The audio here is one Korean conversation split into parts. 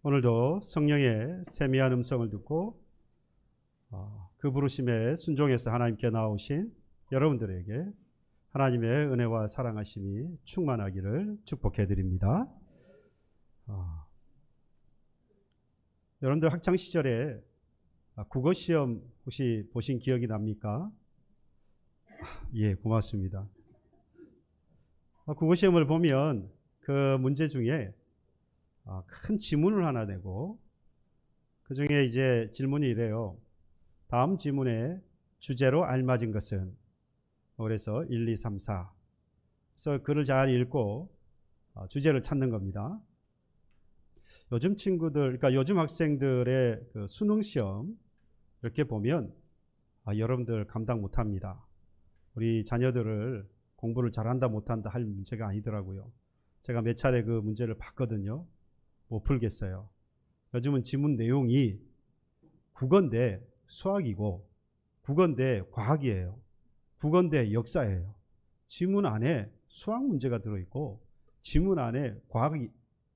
오늘도 성령의 세미한 음성을 듣고 그 부르심에 순종해서 하나님께 나오신 여러분들에게 하나님의 은혜와 사랑하심이 충만하기를 축복해 드립니다. 여러분들 학창 시절에 국어 시험 혹시 보신 기억이 납니까? 예, 고맙습니다. 국어 시험을 보면 그 문제 중에 큰 지문을 하나 내고 그 중에 이제 질문이 이래요. 다음 지문에 주제로 알맞은 것은, 그래서 1, 2, 3, 4. 그래서 글을 잘 읽고 주제를 찾는 겁니다. 요즘 친구들, 그러니까 요즘 학생들의 그 수능 시험 이렇게 보면 여러분들 감당 못합니다. 우리 자녀들을 공부를 잘한다 못한다 할 문제가 아니더라고요. 제가 몇 차례 그 문제를 봤거든요. 못 풀겠어요. 요즘은 지문 내용이 국어인데 수학이고, 국어인데 과학이에요. 국어인데 역사예요. 지문 안에 수학 문제가 들어있고, 지문 안에 과학이,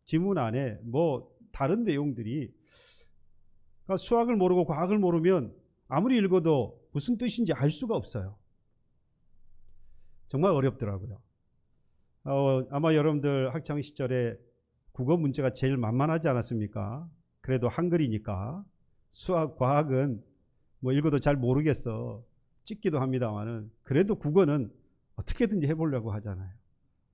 지문 안에 뭐 다른 내용들이, 그러니까 수학을 모르고 과학을 모르면 아무리 읽어도 무슨 뜻인지 알 수가 없어요. 정말 어렵더라고요. 아마 여러분들 학창 시절에 국어 문제가 제일 만만하지 않았습니까? 그래도 한글이니까. 수학, 과학은 뭐 읽어도 잘 모르겠어. 찍기도 합니다만은 그래도 국어는 어떻게든지 해보려고 하잖아요.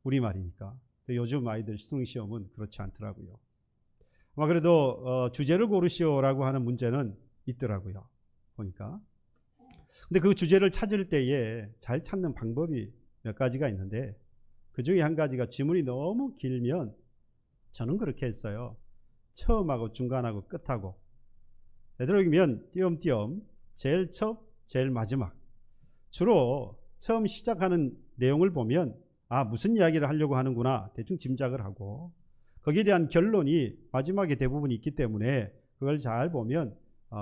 우리말이니까. 요즘 아이들 수능 시험은 그렇지 않더라고요. 아마 그래도 주제를 고르시오라고 하는 문제는 있더라고요. 보니까. 근데 그 주제를 찾을 때에 잘 찾는 방법이 몇 가지가 있는데, 그 중에 한 가지가 지문이 너무 길면, 저는 그렇게 했어요. 처음하고 중간하고 끝하고, 되도록이면 띄엄띄엄 제일 첫, 제일 마지막. 주로 처음 시작하는 내용을 보면 무슨 이야기를 하려고 하는구나 대충 짐작을 하고, 거기에 대한 결론이 마지막에 대부분 있기 때문에 그걸 잘 보면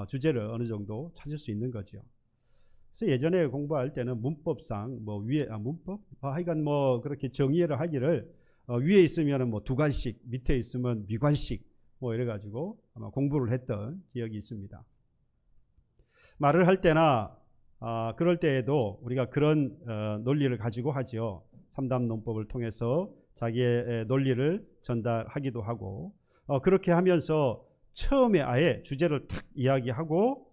주제를 어느 정도 찾을 수 있는 거죠. 그래서 예전에 공부할 때는 문법상 뭐 위에 문법 하여간 뭐 그렇게 정의를 하기를 위에 있으면 뭐 두괄식, 밑에 있으면 미괄식 뭐 이래 가지고 아마 공부를 했던 기억이 있습니다. 말을 할 때나 그럴 때에도 우리가 그런 논리를 가지고 하죠. 3답 논법을 통해서 자기의 논리를 전달하기도 하고, 그렇게 하면서 처음에 아예 주제를 탁 이야기하고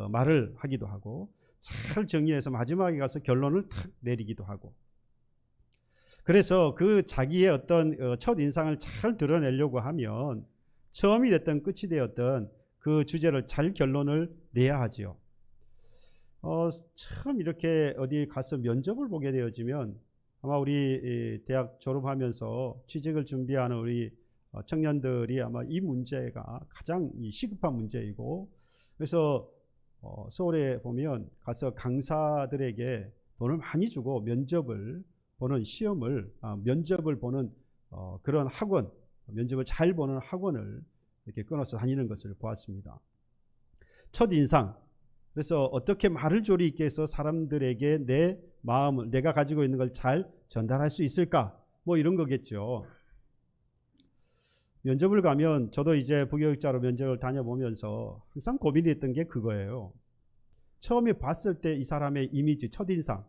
말을 하기도 하고, 잘 정리해서 마지막에 가서 결론을 탁 내리기도 하고, 그래서 그 자기의 어떤 첫 인상을 잘 드러내려고 하면 처음이 됐든 끝이 되었든 그 주제를 잘 결론을 내야 하지요. 처음 이렇게 어디 가서 면접을 보게 되어지면 아마 우리 대학 졸업하면서 취직을 준비하는 우리 청년들이 아마 이 문제가 가장 시급한 문제이고, 그래서 서울에 보면 가서 강사들에게 돈을 많이 주고 면접을 보는 시험을, 면접을 보는 그런 학원, 면접을 잘 보는 학원을 이렇게 끊어서 다니는 것을 보았습니다. 첫 인상, 그래서 어떻게 말을 조리 있게 해서 사람들에게 내 마음을, 내가 가지고 있는 걸 잘 전달할 수 있을까, 뭐 이런 거겠죠. 면접을 가면, 저도 이제 부교육자로 면접을 다녀보면서 항상 고민이 했던 게 그거예요. 처음에 봤을 때 이 사람의 이미지, 첫인상,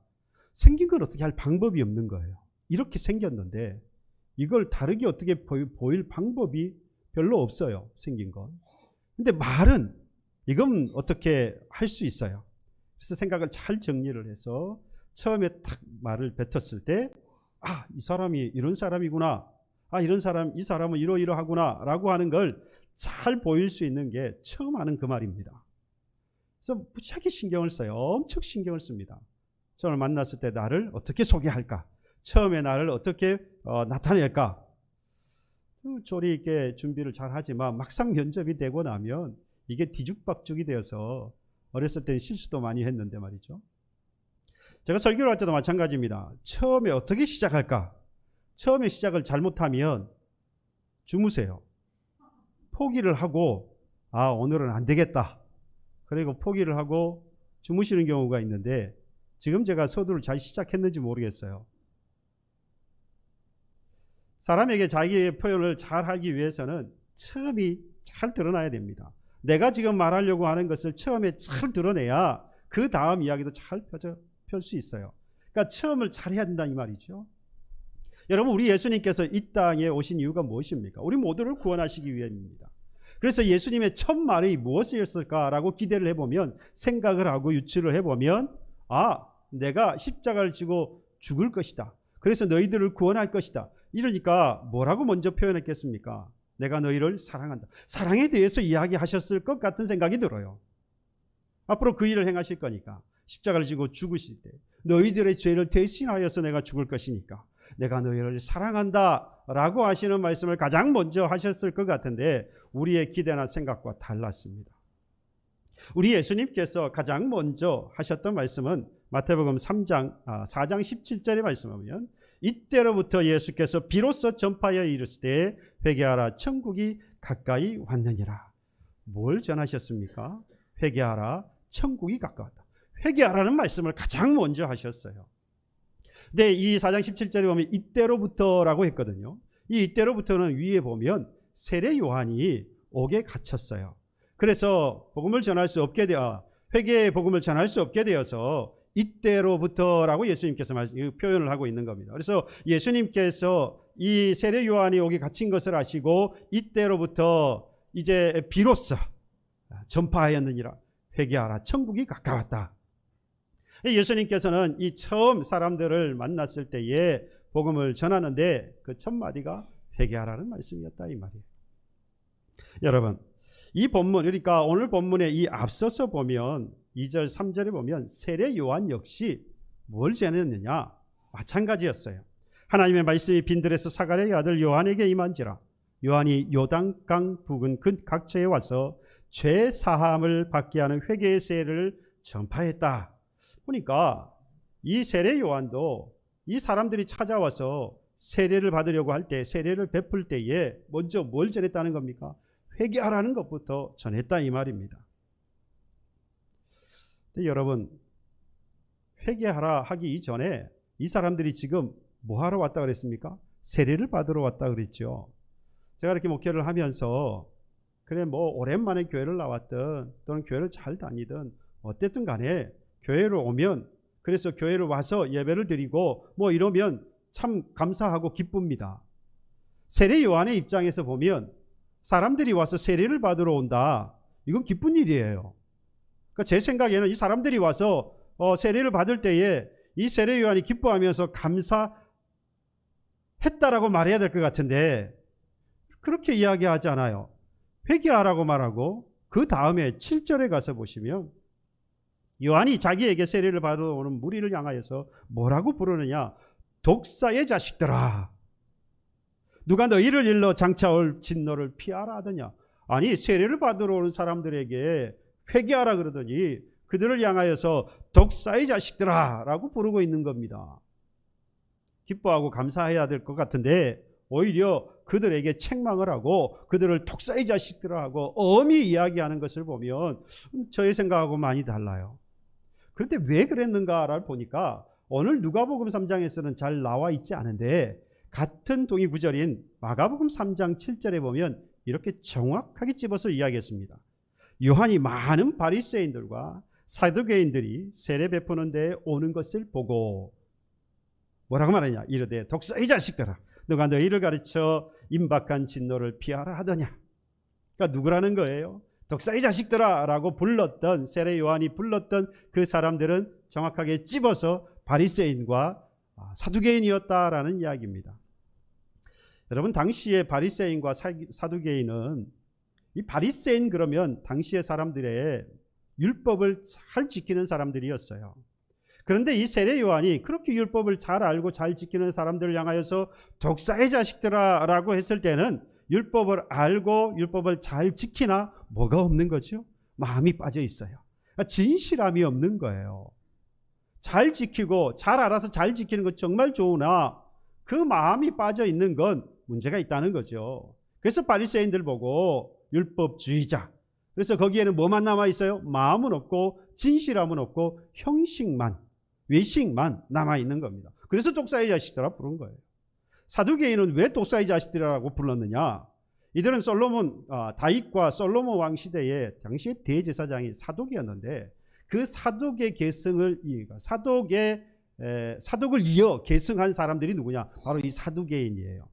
생긴 걸 어떻게 할 방법이 없는 거예요. 이렇게 생겼는데 이걸 다르게 어떻게 보일 방법이 별로 없어요. 생긴 건. 근데 말은 이건 어떻게 할 수 있어요. 그래서 생각을 잘 정리를 해서 처음에 딱 말을 뱉었을 때, 이 사람이 이런 사람이구나, 이 사람은 이러이러하구나 라고 하는 걸 잘 보일 수 있는 게 처음 하는 그 말입니다. 그래서 무지하게 신경을 써요. 엄청 신경을 씁니다. 저를 만났을 때 나를 어떻게 소개할까, 처음에 나를 어떻게 나타낼까, 조리 있게 준비를 잘 하지만 막상 면접이 되고 나면 이게 뒤죽박죽이 되어서 어렸을 때는 실수도 많이 했는데 말이죠. 제가 설교를 할 때도 마찬가지입니다. 처음에 어떻게 시작할까, 처음에 시작을 잘못하면 주무세요. 포기를 하고 오늘은 안 되겠다, 그리고 포기를 하고 주무시는 경우가 있는데, 지금 제가 서두를 잘 시작했는지 모르겠어요. 사람에게 자기의 표현을 잘 하기 위해서는 처음이 잘 드러나야 됩니다. 내가 지금 말하려고 하는 것을 처음에 잘 드러내야 그 다음 이야기도 잘 펼 수 있어요. 그러니까 처음을 잘 해야 된다 이 말이죠. 여러분, 우리 예수님께서 이 땅에 오신 이유가 무엇입니까? 우리 모두를 구원하시기 위함입니다. 그래서 예수님의 첫 말이 무엇이었을까라고 기대를 해보면, 생각을 하고 유추를 해보면, 내가 십자가를 지고 죽을 것이다. 그래서 너희들을 구원할 것이다. 이러니까 뭐라고 먼저 표현했겠습니까? 내가 너희를 사랑한다. 사랑에 대해서 이야기하셨을 것 같은 생각이 들어요. 앞으로 그 일을 행하실 거니까, 십자가를 지고 죽으실 때 너희들의 죄를 대신하여서 내가 죽을 것이니까 내가 너희를 사랑한다 라고 하시는 말씀을 가장 먼저 하셨을 것 같은데, 우리의 기대나 생각과 달랐습니다. 우리 예수님께서 가장 먼저 하셨던 말씀은 마태복음 4장 17절의 말씀을 보면, 이때로부터 예수께서 비로소 전파하여 이르시되 회개하라 천국이 가까이 왔느니라. 뭘 전하셨습니까? 회개하라 천국이 가까웠다. 회개하라는 말씀을 가장 먼저 하셨어요. 근데 이 4장 17절에 보면 이때로부터라고 했거든요. 이 이때로부터는 위에 보면 세례 요한이 옥에 갇혔어요. 그래서 복음을 전할 수 없게 되어, 회개의 복음을 전할 수 없게 되어서 이때로부터라고 예수님께서 표현을 하고 있는 겁니다. 그래서 예수님께서 이 세례 요한이 옥에 갇힌 것을 아시고 이때로부터 이제 비로소 전파하였느니라. 회개하라 천국이 가까웠다. 예수님께서는 이 처음 사람들을 만났을 때에 복음을 전하는데 그 첫 마디가 회개하라는 말씀이었다 이 말이에요. 여러분, 이 본문, 그러니까 오늘 본문에 이 앞서서 보면 2절 3절에 보면 세례 요한 역시 뭘 전했느냐? 마찬가지였어요. 하나님의 말씀이 빈들에서 사가랴의 아들 요한에게 임한지라. 요한이 요단강 부근 그 각처에 와서 죄 사함을 받게 하는 회개의 세례를 전파했다. 보니까 이 세례 요한도 이 사람들이 찾아와서 세례를 받으려고 할 때, 세례를 베풀 때에 먼저 뭘 전했다는 겁니까? 회개하라는 것부터 전했다 이 말입니다. 근데 여러분, 회개하라 하기 이전에 이 사람들이 지금 뭐 하러 왔다 그랬습니까? 세례를 받으러 왔다 그랬죠. 제가 이렇게 목회를 하면서 그래 뭐 오랜만에 교회를 나왔든 또는 교회를 잘 다니든 어쨌든 간에 교회를 오면, 그래서 교회를 와서 예배를 드리고 뭐 이러면 참 감사하고 기쁩니다. 세례 요한의 입장에서 보면 사람들이 와서 세례를 받으러 온다, 이건 기쁜 일이에요. 그러니까 제 생각에는 이 사람들이 와서 세례를 받을 때에 이 세례 요한이 기뻐하면서 감사했다라고 말해야 될 것 같은데 그렇게 이야기하지 않아요. 회개하라고 말하고 그 다음에 7절에 가서 보시면 요한이 자기에게 세례를 받으러 오는 무리를 향하여서 뭐라고 부르느냐? 독사의 자식들아, 누가 너희를 일러 장차 올 진노를 피하라 하더냐? 아니, 세례를 받으러 오는 사람들에게 회개하라 그러더니 그들을 향하여서 독사의 자식들아 라고 부르고 있는 겁니다. 기뻐하고 감사해야 될 것 같은데 오히려 그들에게 책망을 하고 그들을 독사의 자식들아 하고 엄히 이야기하는 것을 보면 저의 생각하고 많이 달라요. 그런데 왜 그랬는가를 보니까 오늘 누가복음 3장에서는 잘 나와 있지 않은데 같은 동의 구절인 마가복음 3장 7절에 보면 이렇게 정확하게 집어서 이야기했습니다. 요한이 많은 바리새인들과 사두개인들이 세례 베푸는 데 오는 것을 보고 뭐라고 말하냐? 이르되 독사의 자식들아, 누가 너희를 가르쳐 임박한 진노를 피하라 하더냐? 그러니까 누구라는 거예요? 독사의 자식들아 라고 불렀던, 세례 요한이 불렀던 그 사람들은 정확하게 집어서 바리새인과 사두개인이었다라는 이야기입니다. 여러분, 당시에 바리새인과 사두개인은, 이 바리새인 그러면 당시의 사람들의 율법을 잘 지키는 사람들이었어요. 그런데 이 세례 요한이 그렇게 율법을 잘 알고 잘 지키는 사람들을 향하여서 독사의 자식들아 라고 했을 때는 율법을 알고 율법을 잘 지키나 뭐가 없는 거죠? 마음이 빠져 있어요. 진실함이 없는 거예요. 잘 지키고 잘 알아서 잘 지키는 건 정말 좋으나 그 마음이 빠져 있는 건 문제가 있다는 거죠. 그래서 바리새인들 보고 율법주의자, 그래서 거기에는 뭐만 남아 있어요? 마음은 없고 진실함은 없고 형식만, 외식만 남아 있는 겁니다. 그래서 독사의 자식들아 부른 거예요. 사두개인은 왜 독사의 자식들이라고 불렀느냐? 이들은 다윗과 솔로몬 왕 시대에 당시의 대제사장이 사독이었는데 그 사독의 사독을 이어 계승한 사람들이 누구냐? 바로 이 사두개인이에요.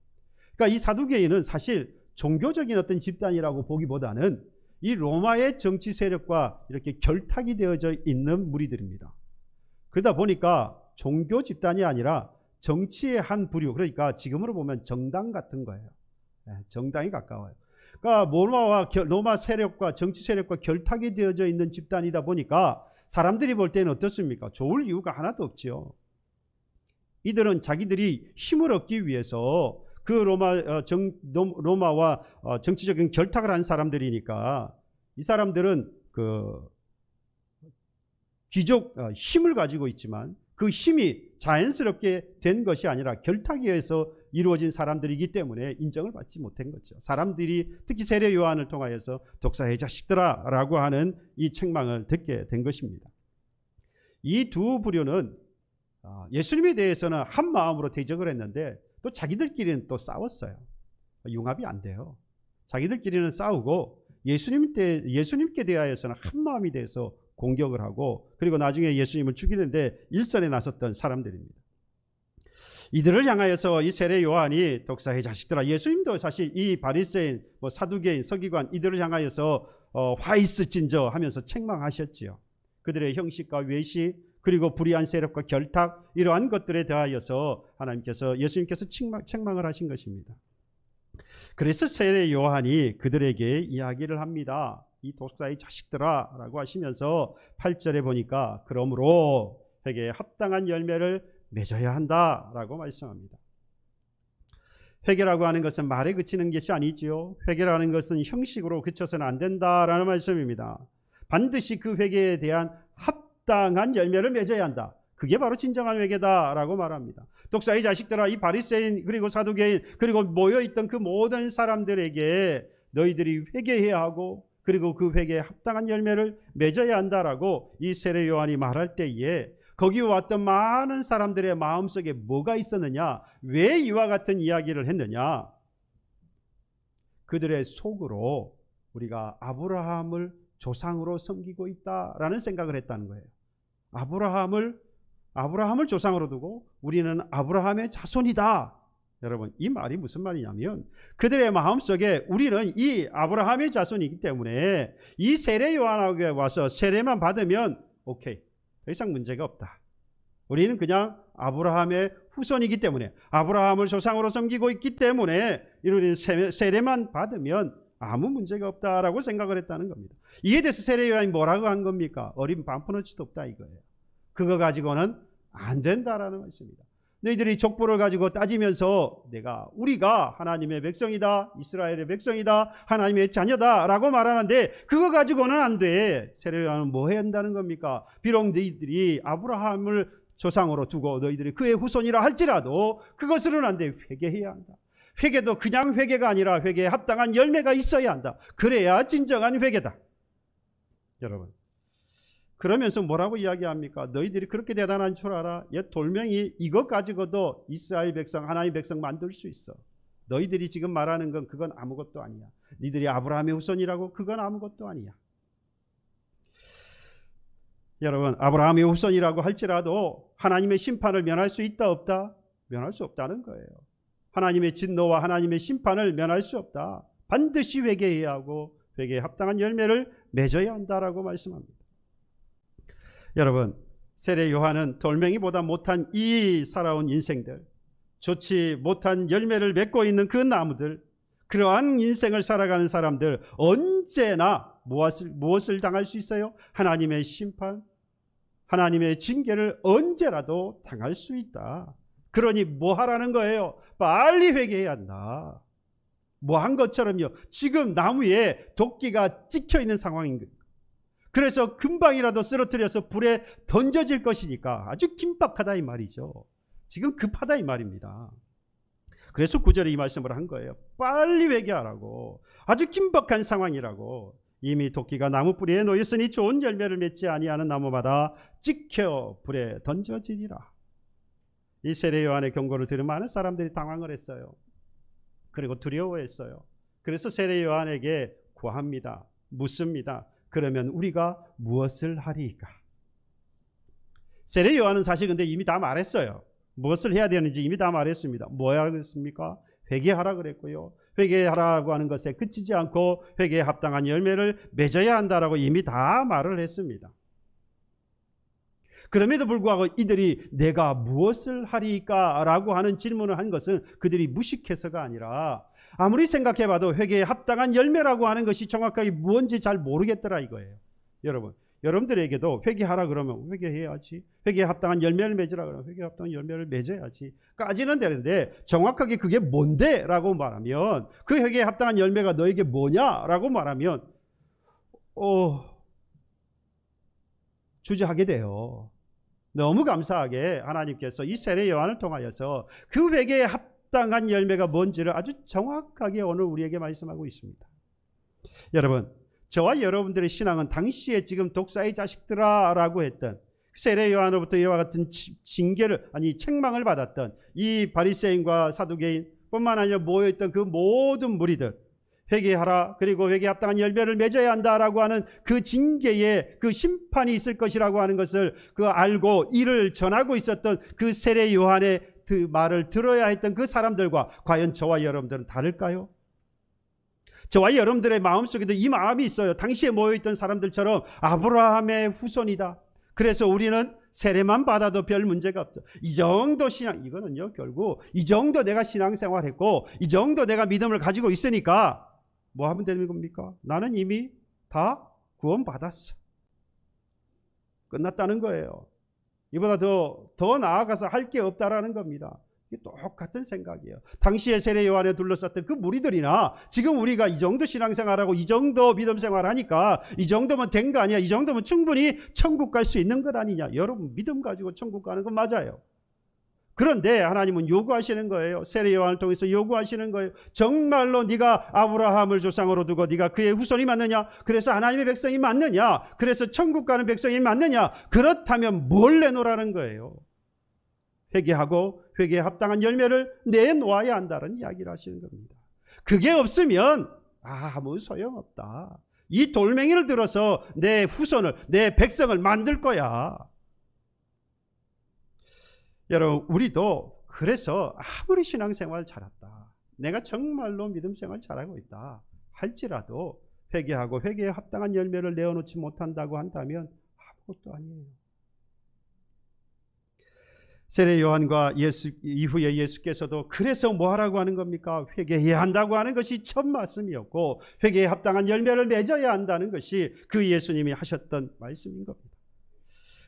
그러니까 이 사두개인은 사실 종교적인 어떤 집단이라고 보기보다는 이 로마의 정치 세력과 이렇게 결탁이 되어져 있는 무리들입니다. 그러다 보니까 종교 집단이 아니라 정치의 한 부류, 그러니까 지금으로 보면 정당 같은 거예요. 정당이 가까워요. 그러니까 로마 세력과 정치 세력과 결탁이 되어져 있는 집단이다 보니까 사람들이 볼 때는 어떻습니까? 좋을 이유가 하나도 없지요. 이들은 자기들이 힘을 얻기 위해서 그 로마와 정치적인 결탁을 한 사람들이니까 이 사람들은 그 귀족 힘을 가지고 있지만 그 힘이 자연스럽게 된 것이 아니라 결탁에 의해서 이루어진 사람들이기 때문에 인정을 받지 못한 거죠. 사람들이 특히 세례 요한을 통하여서 독사의 자식들아 라고 하는 이 책망을 듣게 된 것입니다. 이 두 부류는 예수님에 대해서는 한 마음으로 대적을 했는데 또 자기들끼리는 또 싸웠어요. 융합이 안 돼요. 자기들끼리는 싸우고 예수님께 대하여서는 한 마음이 돼서 공격을 하고 그리고 나중에 예수님을 죽이는데 일선에 나섰던 사람들입니다. 이들을 향하여서 이 세례 요한이 독사의 자식들아, 예수님도 사실 이 바리새인, 사두개인, 서기관 이들을 향하여서 화이스진저 하면서 책망하셨지요. 그들의 형식과 외식 그리고 불의한 세력과 결탁 이러한 것들에 대하여서 예수님께서 책망을 하신 것입니다. 그래서 세례 요한이 그들에게 이야기를 합니다. 이 독사의 자식들아 라고 하시면서 8절에 보니까 그러므로 회개에 합당한 열매를 맺어야 한다라고 말씀합니다. 회개라고 하는 것은 말에 그치는 것이 아니지요. 회개라는 것은 형식으로 그쳐서는 안 된다라는 말씀입니다. 반드시 그 회개에 대한 합당한 열매를 맺어야 한다. 그게 바로 진정한 회개다라고 말합니다. 독사의 자식들아, 이 바리새인 그리고 사두개인 그리고 모여있던 그 모든 사람들에게 너희들이 회개해야 하고 그리고 그 회개에 합당한 열매를 맺어야 한다라고 이 세례 요한이 말할 때에 거기 왔던 많은 사람들의 마음속에 뭐가 있었느냐? 왜 이와 같은 이야기를 했느냐? 그들의 속으로 우리가 아브라함을 조상으로 섬기고 있다라는 생각을 했다는 거예요. 아브라함을 조상으로 두고 우리는 아브라함의 자손이다. 여러분, 이 말이 무슨 말이냐면 그들의 마음속에 우리는 이 아브라함의 자손이기 때문에 이 세례 요한에게 와서 세례만 받으면 오케이, 더 이상 문제가 없다. 우리는 그냥 아브라함의 후손이기 때문에 아브라함을 조상으로 섬기고 있기 때문에 우리는 세례만 받으면 아무 문제가 없다라고 생각을 했다는 겁니다. 이에 대해서 세례 요한이 뭐라고 한 겁니까? 어린 반푼어치도 없다 이거예요. 그거 가지고는 안 된다라는 것입니다. 너희들이 족보를 가지고 따지면서 우리가 하나님의 백성이다, 이스라엘의 백성이다, 하나님의 자녀다라고 말하는데 그거 가지고는 안 돼. 세례 요한은 뭐 해야 한다는 겁니까? 비록 너희들이 아브라함을 조상으로 두고 너희들이 그의 후손이라 할지라도 그것으로는 안 돼. 회개해야 한다. 회개도 그냥 회개가 아니라 회개에 합당한 열매가 있어야 한다. 그래야 진정한 회개다. 여러분, 그러면서 뭐라고 이야기합니까? 너희들이 그렇게 대단한 줄 알아? 돌멩이 이것 가지고도 이스라엘 백성, 하나님의 백성 만들 수 있어. 너희들이 지금 말하는 건 그건 아무것도 아니야. 너희들이 아브라함의 후손이라고? 그건 아무것도 아니야. 여러분, 아브라함의 후손이라고 할지라도 하나님의 심판을 면할 수 있다 없다? 면할 수 없다는 거예요. 하나님의 진노와 하나님의 심판을 면할 수 없다. 반드시 회개해야 하고 회개에 합당한 열매를 맺어야 한다라고 말씀합니다. 여러분, 세례 요한은 돌멩이보다 못한 이 살아온 인생들, 좋지 못한 열매를 맺고 있는 그 나무들, 그러한 인생을 살아가는 사람들 언제나 무엇을 당할 수 있어요? 하나님의 심판, 하나님의 징계를 언제라도 당할 수 있다. 그러니 뭐 하라는 거예요? 빨리 회개해야 한다. 뭐 한 것처럼요. 지금 나무에 도끼가 찍혀 있는 상황인 거예요. 그래서 금방이라도 쓰러뜨려서 불에 던져질 것이니까 아주 긴박하다 이 말이죠. 지금 급하다 이 말입니다. 그래서 9절에 이 말씀을 한 거예요. 빨리 회개하라고. 아주 긴박한 상황이라고. 이미 도끼가 나무 뿌리에 놓였으니 좋은 열매를 맺지 아니하는 나무마다 찍혀 불에 던져지리라. 이 세례 요한의 경고를 들은 많은 사람들이 당황을 했어요. 그리고 두려워했어요. 그래서 세례 요한에게 구합니다. 묻습니다. 그러면 우리가 무엇을 하리이까? 세례 요한은 사실 근데 이미 다 말했어요. 무엇을 해야 되는지 이미 다 말했습니다. 뭐야 그랬습니까? 회개하라 그랬고요. 회개하라고 하는 것에 그치지 않고 회개에 합당한 열매를 맺어야 한다라고 이미 다 말을 했습니다. 그럼에도 불구하고 이들이 내가 무엇을 하리까? 라고 하는 질문을 한 것은 그들이 무식해서가 아니라 아무리 생각해봐도 회개에 합당한 열매라고 하는 것이 정확하게 뭔지 잘 모르겠더라 이거예요. 여러분들에게도 회개하라 그러면 회개해야지. 회개에 합당한 열매를 맺으라 그러면 회개에 합당한 열매를 맺어야지. 까지는 되는데 정확하게 그게 뭔데? 라고 말하면 그 회개에 합당한 열매가 너에게 뭐냐? 라고 말하면 주저하게 돼요. 너무 감사하게 하나님께서 이 세례 요한을 통하여서 그 회개에 합당한 열매가 뭔지를 아주 정확하게 오늘 우리에게 말씀하고 있습니다. 여러분, 저와 여러분들의 신앙은 당시에 지금 독사의 자식들아 라고 했던 세례 요한으로부터 이와 같은 책망을 받았던 이 바리새인과 사두개인 뿐만 아니라 모여있던 그 모든 무리들, 회개하라, 그리고 회개에 합당한 열매를 맺어야 한다라고 하는 그 징계의 그 심판이 있을 것이라고 하는 것을 알고 이를 전하고 있었던 그 세례 요한의 그 말을 들어야 했던 그 사람들과 과연 저와 여러분들은 다를까요? 저와 여러분들의 마음속에도 이 마음이 있어요. 당시에 모여있던 사람들처럼 아브라함의 후손이다. 그래서 우리는 세례만 받아도 별 문제가 없죠. 이 정도 신앙, 이거는요 결국 이 정도 내가 신앙생활했고 이 정도 내가 믿음을 가지고 있으니까 뭐 하면 되는 겁니까? 나는 이미 다 구원받았어. 끝났다는 거예요. 이보다 더 나아가서 할 게 없다라는 겁니다. 이게 똑같은 생각이에요. 당시에 세례 요한에 둘러쌌던 그 무리들이나 지금 우리가 이 정도 신앙생활하고 이 정도 믿음생활하니까 이 정도면 된 거 아니야? 이 정도면 충분히 천국 갈 수 있는 것 아니냐? 여러분 믿음 가지고 천국 가는 건 맞아요. 그런데 하나님은 요구하시는 거예요. 세례 요한을 통해서 요구하시는 거예요. 정말로 네가 아브라함을 조상으로 두고 네가 그의 후손이 맞느냐? 그래서 하나님의 백성이 맞느냐? 그래서 천국 가는 백성이 맞느냐? 그렇다면 뭘 내놓으라는 거예요. 회개하고 회개에 합당한 열매를 내놓아야 한다는 이야기를 하시는 겁니다. 그게 없으면 아무 소용없다. 이 돌멩이를 들어서 내 후손을, 내 백성을 만들 거야. 여러분, 우리도 그래서 아무리 신앙생활 잘했다, 내가 정말로 믿음생활 잘하고 있다 할지라도 회개하고 회개에 합당한 열매를 내어놓지 못한다고 한다면 아무것도 아니에요. 세례 요한과 이후에 예수께서도 그래서 뭐 하라고 하는 겁니까? 회개해야 한다고 하는 것이 첫 말씀이었고 회개에 합당한 열매를 맺어야 한다는 것이 그 예수님이 하셨던 말씀인 겁니다.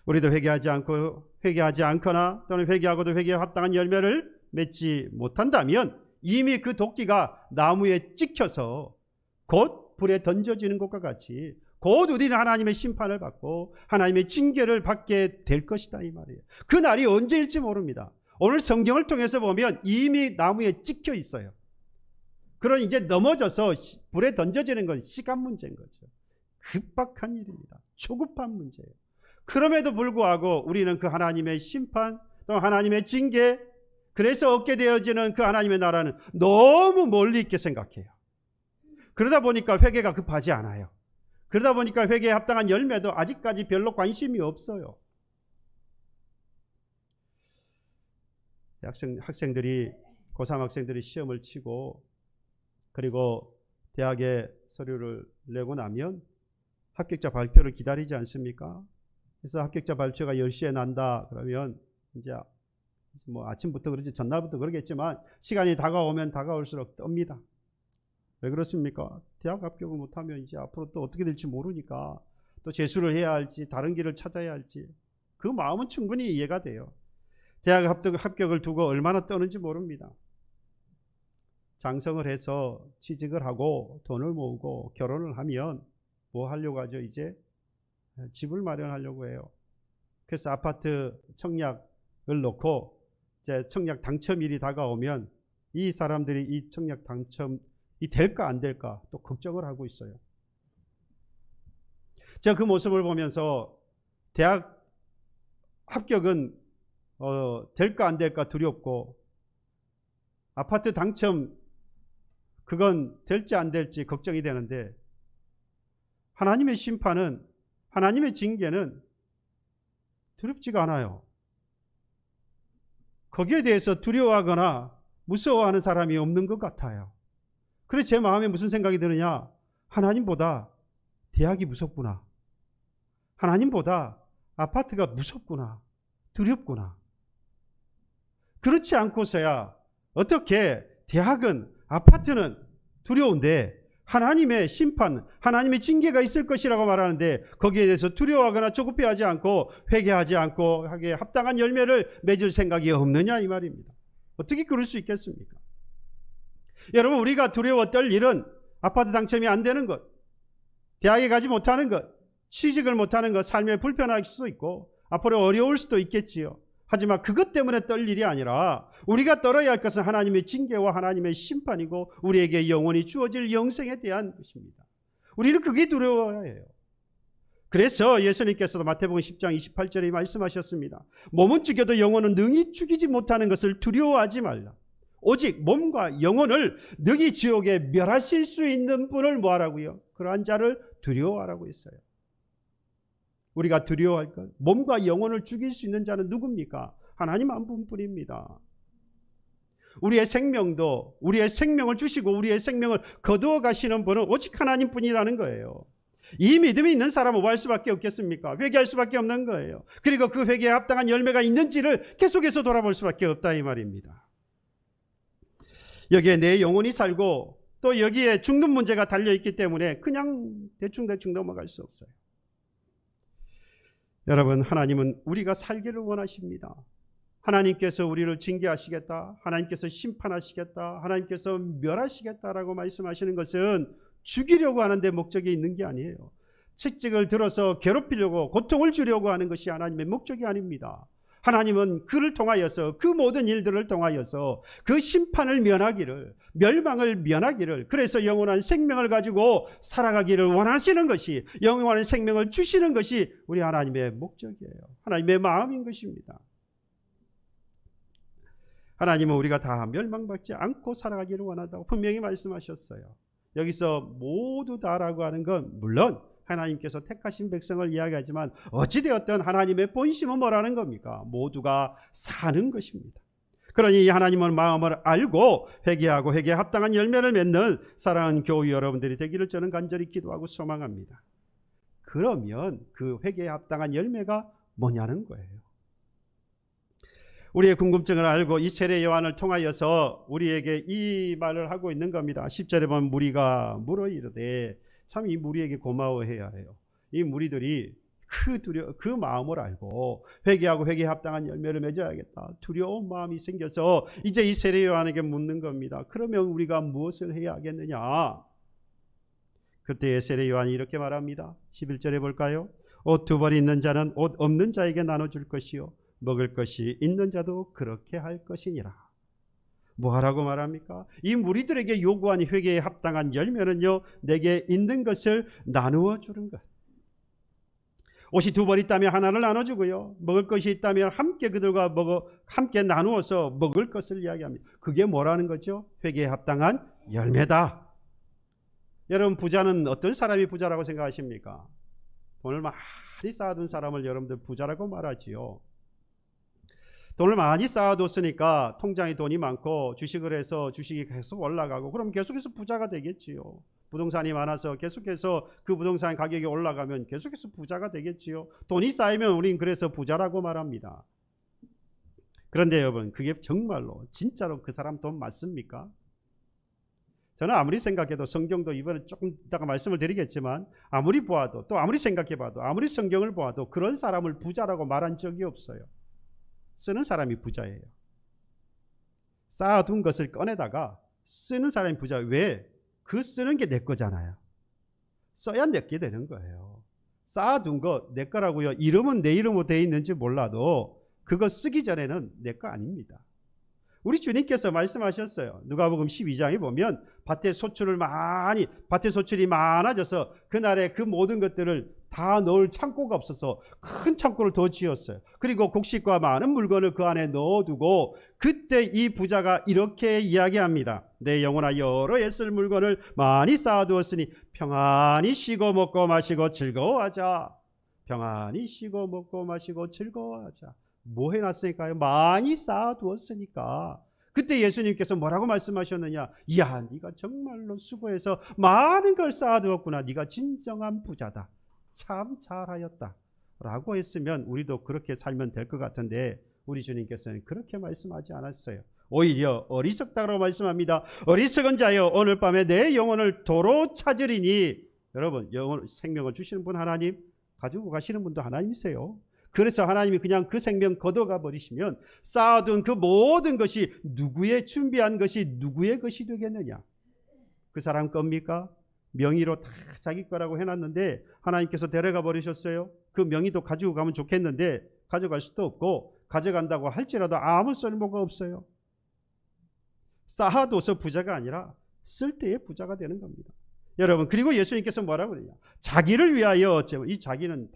우리도 회개하지 않거나 또는 회개하고도 회개에 합당한 열매를 맺지 못한다면 이미 그 도끼가 나무에 찍혀서 곧 불에 던져지는 것과 같이 곧 우리는 하나님의 심판을 받고 하나님의 징계를 받게 될 것이다 이 말이에요. 그 날이 언제일지 모릅니다. 오늘 성경을 통해서 보면 이미 나무에 찍혀 있어요. 그러니 이제 넘어져서 불에 던져지는 건 시간 문제인 거죠. 급박한 일입니다. 초급한 문제예요. 그럼에도 불구하고 우리는 그 하나님의 심판 또 하나님의 징계, 그래서 얻게 되어지는 그 하나님의 나라는 너무 멀리 있게 생각해요. 그러다 보니까 회개가 급하지 않아요. 그러다 보니까 회개에 합당한 열매도 아직까지 별로 관심이 없어요. 학생들이 고3 학생들이 시험을 치고 그리고 대학에 서류를 내고 나면 합격자 발표를 기다리지 않습니까? 그래서 합격자 발표가 10시에 난다 그러면 이제 뭐 아침부터 그러지 전날부터 그러겠지만 시간이 다가오면 다가올수록 떱니다. 왜 그렇습니까? 대학 합격을 못하면 이제 앞으로 또 어떻게 될지 모르니까 또 재수를 해야 할지 다른 길을 찾아야 할지 그 마음은 충분히 이해가 돼요. 대학 합격을 두고 얼마나 떠는지 모릅니다. 장성을 해서 취직을 하고 돈을 모으고 결혼을 하면 뭐 하려고 하죠? 이제 집을 마련하려고 해요. 그래서 아파트 청약을 놓고 이제 청약 당첨일이 다가오면 이 사람들이 이 청약 당첨이 될까 안 될까 또 걱정을 하고 있어요. 제가 그 모습을 보면서 대학 합격은 될까 안 될까 두렵고 아파트 당첨 그건 될지 안 될지 걱정이 되는데 하나님의 심판은, 하나님의 징계는 두렵지가 않아요. 거기에 대해서 두려워하거나 무서워하는 사람이 없는 것 같아요. 그래서 제 마음에 무슨 생각이 드느냐? 하나님보다 대학이 무섭구나. 하나님보다 아파트가 무섭구나. 두렵구나. 그렇지 않고서야 어떻게 대학은, 아파트는 두려운데 하나님의 심판, 하나님의 징계가 있을 것이라고 말하는데 거기에 대해서 두려워하거나 조급해하지 않고 회개하지 않고 하기에 합당한 열매를 맺을 생각이 없느냐 이 말입니다. 어떻게 그럴 수 있겠습니까? 여러분, 우리가 두려워 떨 일은 아파트 당첨이 안 되는 것, 대학에 가지 못하는 것, 취직을 못하는 것, 삶에 불편할 수도 있고 앞으로 어려울 수도 있겠지요. 하지만 그것 때문에 떨 일이 아니라 우리가 떨어야 할 것은 하나님의 징계와 하나님의 심판이고 우리에게 영원히 주어질 영생에 대한 것입니다. 우리는 그게 두려워야 해요. 그래서 예수님께서도 마태복음 10장 28절에 말씀하셨습니다. 몸은 죽여도 영혼은 능히 죽이지 못하는 것을 두려워하지 말라. 오직 몸과 영혼을 능히 지옥에 멸하실 수 있는 분을 뭐하라고요? 그러한 자를 두려워하라고 했어요. 우리가 두려워할 것, 몸과 영혼을 죽일 수 있는 자는 누굽니까? 하나님 한 분뿐입니다. 우리의 생명도, 우리의 생명을 주시고 우리의 생명을 거두어 가시는 분은 오직 하나님뿐이라는 거예요. 이 믿음이 있는 사람은 뭐 할 수밖에 없겠습니까? 회개할 수밖에 없는 거예요. 그리고 그 회개에 합당한 열매가 있는지를 계속해서 돌아볼 수밖에 없다 이 말입니다. 여기에 내 영혼이 살고 또 여기에 죽는 문제가 달려있기 때문에 그냥 대충 넘어갈 수 없어요. 여러분, 하나님은 우리가 살기를 원하십니다. 하나님께서 우리를 징계하시겠다, 하나님께서 심판하시겠다, 하나님께서 멸하시겠다라고 말씀하시는 것은 죽이려고 하는데 목적이 있는 게 아니에요. 채찍을 들어서 괴롭히려고, 고통을 주려고 하는 것이 하나님의 목적이 아닙니다. 하나님은 그를 통하여서, 그 모든 일들을 통하여서 그 심판을 면하기를, 멸망을 면하기를, 그래서 영원한 생명을 가지고 살아가기를 원하시는 것이, 영원한 생명을 주시는 것이 우리 하나님의 목적이에요. 하나님의 마음인 것입니다. 하나님은 우리가 다 멸망받지 않고 살아가기를 원한다고 분명히 말씀하셨어요. 여기서 모두 다라고 하는 건 물론 하나님께서 택하신 백성을 이야기하지만 어찌되었든 하나님의 본심은 뭐라는 겁니까? 모두가 사는 것입니다. 그러니 하나님은 마음을 알고 회개하고 회개에 합당한 열매를 맺는 사랑하는 교우 여러분들이 되기를 저는 간절히 기도하고 소망합니다. 그러면 그 회개에 합당한 열매가 뭐냐는 거예요. 우리의 궁금증을 알고 이 세례 요한을 통하여서 우리에게 이 말을 하고 있는 겁니다. 10절에 보면 무리가 물어 이르되, 참 이 무리에게 고마워해야 해요. 이 무리들이 그 마음을 알고 회개하고 회개에 합당한 열매를 맺어야겠다, 두려운 마음이 생겨서 이제 이 세례 요한에게 묻는 겁니다. 그러면 우리가 무엇을 해야 하겠느냐? 그때 세례 요한이 이렇게 말합니다. 11절에 볼까요? 옷 두 벌 있는 자는 옷 없는 자에게 나눠줄 것이요 먹을 것이 있는 자도 그렇게 할 것이니라. 뭐 하라고 말합니까? 이 무리들에게 요구한 회개에 합당한 열매는요, 내게 있는 것을 나누어 주는 것. 옷이 두 벌 있다면 하나를 나눠주고요, 먹을 것이 있다면 함께 그들과 함께 나누어서 먹을 것을 이야기합니다. 그게 뭐라는 거죠? 회개에 합당한 열매다. 여러분, 부자는 어떤 사람이 부자라고 생각하십니까? 돈을 많이 쌓아둔 사람을 여러분들 부자라고 말하지요. 돈을 많이 쌓아뒀으니까 통장에 돈이 많고 주식을 해서 주식이 계속 올라가고, 그럼 계속해서 부자가 되겠지요. 부동산이 많아서 계속해서 그 부동산 가격이 올라가면 계속해서 부자가 되겠지요. 돈이 쌓이면 우린 그래서 부자라고 말합니다. 그런데 여러분, 그게 정말로 진짜로 그 사람 돈 맞습니까? 저는 아무리 생각해도, 성경도 이번에 조금 이따가 말씀을 드리겠지만 아무리 보아도, 또 아무리 생각해봐도, 아무리 성경을 보아도 그런 사람을 부자라고 말한 적이 없어요. 쓰는 사람이 부자예요. 쌓아둔 것을 꺼내다가 쓰는 사람이 부자. 왜? 그 쓰는 게 내 거잖아요. 써야 내게 되는 거예요. 쌓아둔 거 내 거라고요. 이름은 내 이름으로 되어 있는지 몰라도 그거 쓰기 전에는 내 거 아닙니다. 우리 주님께서 말씀하셨어요. 누가복음 12장에 보면 밭에 소출이 많아져서 그날의 그 모든 것들을 다 넣을 창고가 없어서 큰 창고를 더 지었어요. 그리고 곡식과 많은 물건을 그 안에 넣어두고 그때 이 부자가 이렇게 이야기합니다. 내 영혼아 여러 애쓸 물건을 많이 쌓아두었으니 평안히 쉬고 먹고 마시고 즐거워하자. 평안히 쉬고 먹고 마시고 즐거워하자. 뭐 해놨으니까요? 많이 쌓아두었으니까. 그때 예수님께서 뭐라고 말씀하셨느냐? 야, 네가 정말로 수고해서 많은 걸 쌓아두었구나. 네가 진정한 부자다. 참 잘하였다. 라고 했으면 우리도 그렇게 살면 될 것 같은데 우리 주님께서는 그렇게 말씀하지 않았어요. 오히려 어리석다고 말씀합니다. 어리석은 자여 오늘 밤에 내 영혼을 도로 찾으리니. 여러분, 영혼 생명을 주시는 분 하나님, 가지고 가시는 분도 하나님이세요. 그래서 하나님이 그냥 그 생명 걷어가 버리시면 쌓아둔 그 모든 것이 누구의 준비한 것이 누구의 것이 되겠느냐? 그 사람 겁니까? 명의로 다 자기 거라고 해놨는데 하나님께서 데려가 버리셨어요. 그 명의도 가지고 가면 좋겠는데 가져갈 수도 없고 가져간다고 할지라도 아무 쓸모가 없어요. 쌓아둬서 부자가 아니라 쓸 때의 부자가 되는 겁니다. 여러분, 그리고 예수님께서 뭐라고 그러냐? 자기를 위하여, 이 자기는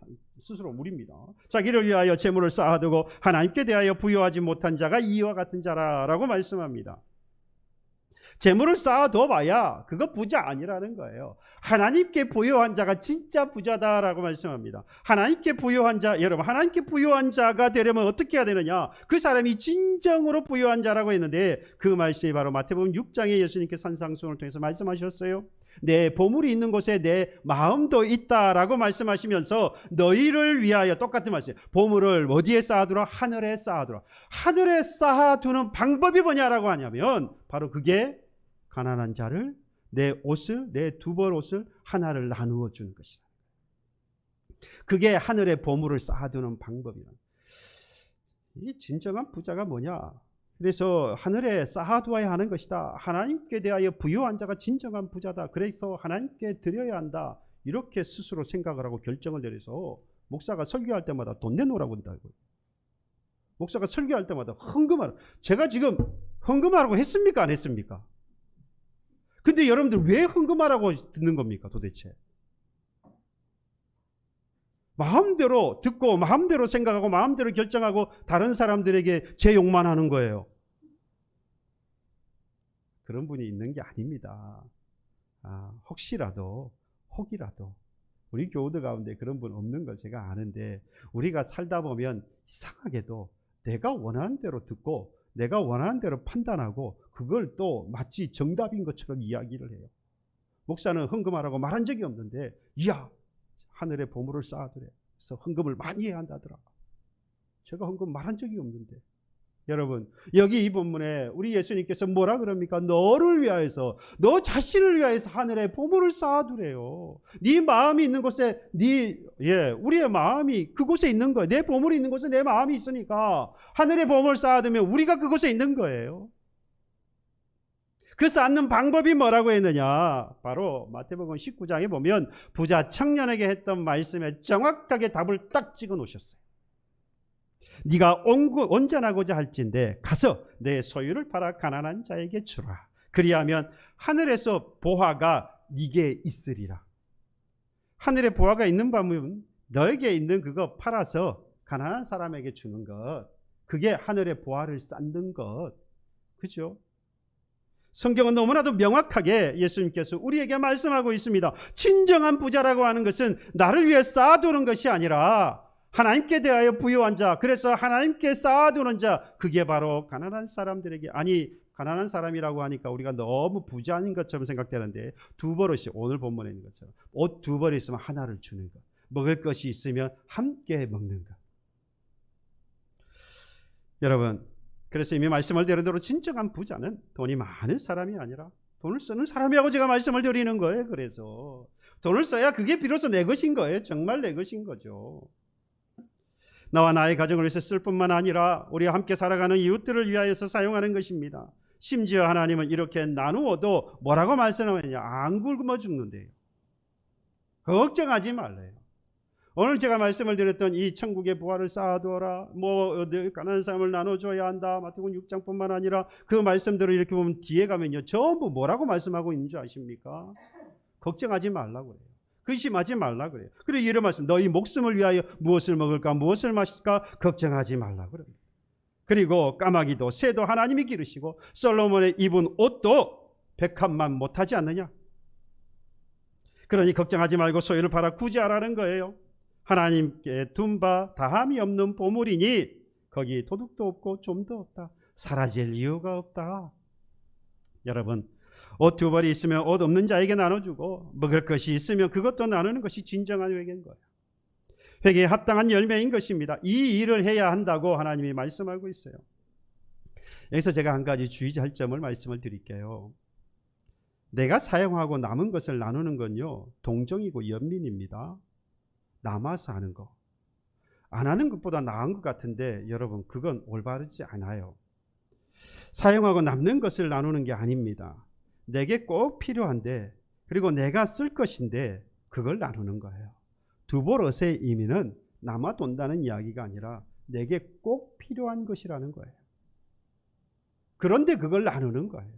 스스로 우리입니다. 자기를 위하여 재물을 쌓아두고 하나님께 대하여 부여하지 못한 자가 이와 같은 자라라고 말씀합니다. 재물을 쌓아둬 봐야 그거 부자 아니라는 거예요. 하나님께 부여한 자가 진짜 부자다라고 말씀합니다. 하나님께 부여한 자, 여러분, 하나님께 부여한 자가 되려면 어떻게 해야 되느냐? 그 사람이 진정으로 부여한 자라고 했는데 그 말씀이 바로 마태복음 6장에 예수님께서 산상수훈을 통해서 말씀하셨어요. 내 보물이 있는 곳에 내 마음도 있다라고 말씀하시면서 너희를 위하여, 똑같은 말씀, 보물을 어디에 쌓아두라? 하늘에 쌓아두라. 하늘에 쌓아두는 방법이 뭐냐라고 하냐면 바로 그게 가난한 자를, 내 옷을, 내 두 벌 옷을 하나를 나누어 주는 것이다. 그게 하늘에 보물을 쌓아두는 방법이다. 이 진정한 부자가 뭐냐? 그래서 하늘에 쌓아두어야 하는 것이다. 하나님께 대하여 부여한 자가 진정한 부자다. 그래서 하나님께 드려야 한다. 이렇게 스스로 생각을 하고 결정을 내려서 목사가 설교할 때마다 돈 내놓으라고 한다고요. 목사가 설교할 때마다 헌금하라고. 제가 지금 헌금하라고 했습니까? 안 했습니까? 근데 여러분들 왜 헌금하라고 듣는 겁니까? 도대체. 마음대로 듣고 마음대로 생각하고 마음대로 결정하고 다른 사람들에게 제 욕만 하는 거예요. 그런 분이 있는 게 아닙니다. 혹시라도 우리 교우들 가운데 그런 분 없는 걸 제가 아는데 우리가 살다 보면 이상하게도 내가 원하는 대로 듣고 내가 원하는 대로 판단하고 그걸 또 마치 정답인 것처럼 이야기를 해요. 목사는 헌금하라고 말한 적이 없는데 이야 하늘에 보물을 쌓아두래. 그래서 헌금을 많이 해야 한다더라. 제가 헌금 말한 적이 없는데. 여러분, 여기 이 본문에 우리 예수님께서 뭐라 그럽니까? 너를 위하여서, 너 자신을 위하여서 하늘에 보물을 쌓아두래요. 네 마음이 있는 곳에 우리의 마음이 그곳에 있는 거예요. 내 보물이 있는 곳에 내 마음이 있으니까 하늘에 보물을 쌓아두면 우리가 그곳에 있는 거예요. 그 쌓는 방법이 뭐라고 했느냐? 바로 마태복음 19장에 보면 부자 청년에게 했던 말씀에 정확하게 답을 딱 찍어 놓으셨어요. 네가 온전하고자 할진대 가서 내 소유를 팔아 가난한 자에게 주라. 그리하면 하늘에서 보화가 네게 있으리라. 하늘에 보화가 있는 밤은 너에게 있는 그거 팔아서 가난한 사람에게 주는 것, 그게 하늘의 보화를 쌓는 것. 그죠? 성경은 너무나도 명확하게 예수님께서 우리에게 말씀하고 있습니다. 진정한 부자라고 하는 것은 나를 위해 쌓아두는 것이 아니라 하나님께 대하여 부여한 자, 그래서 하나님께 쌓아두는 자, 그게 바로 가난한 사람들에게, 가난한 사람이라고 하니까 우리가 너무 부자인 것처럼 생각되는데 두 벌옷이 오늘 본문에 있는 것처럼 옷 두 벌이 있으면 하나를 주는 것, 먹을 것이 있으면 함께 먹는 것. 여러분, 그래서 이미 말씀을 드린 대로 진정한 부자는 돈이 많은 사람이 아니라 돈을 쓰는 사람이라고 제가 말씀을 드리는 거예요. 그래서 돈을 써야 그게 비로소 내 것인 거예요. 정말 내 것인 거죠. 나와 나의 가정을 위해서 쓸 뿐만 아니라 우리와 함께 살아가는 이웃들을 위하여서 사용하는 것입니다. 심지어 하나님은 이렇게 나누어도 뭐라고 말씀하느냐? 안 굶어 죽는데요. 걱정하지 말래요. 오늘 제가 말씀을 드렸던 이 천국의 부활을 쌓아두어라, 가난한 사람을 나눠줘야 한다, 마태복음 6장뿐만 아니라 그 말씀대로 이렇게 보면 뒤에 가면요 전부 뭐라고 말씀하고 있는 줄 아십니까? 걱정하지 말라고 그래요. 근심하지 말라 그래요. 그리고 이런 말씀, 너희 목숨을 위하여 무엇을 먹을까 무엇을 마실까 걱정하지 말라 그럽니다. 그리고 까마귀도 새도 하나님이 기르시고 솔로몬의 입은 옷도 백합만 못하지 않느냐. 그러니 걱정하지 말고 소유를 팔아 구제하라는 거예요. 하나님께 둔 바 다함이 없는 보물이니 거기 도둑도 없고 좀도 없다. 사라질 이유가 없다. 여러분, 옷 두 벌이 있으면 옷 없는 자에게 나눠주고 먹을 것이 있으면 그것도 나누는 것이 진정한 회개인 거예요. 회개에 합당한 열매인 것입니다. 이 일을 해야 한다고 하나님이 말씀하고 있어요. 여기서 제가 한 가지 주의할 점을 말씀을 드릴게요. 내가 사용하고 남은 것을 나누는 건요, 동정이고 연민입니다. 남아서 하는 거. 안 하는 것보다 나은 것 같은데 여러분, 그건 올바르지 않아요. 사용하고 남는 것을 나누는 게 아닙니다. 내게 꼭 필요한데, 그리고 내가 쓸 것인데 그걸 나누는 거예요. 두 벌 옷의 의미는 남아 돈다는 이야기가 아니라 내게 꼭 필요한 것이라는 거예요. 그런데 그걸 나누는 거예요.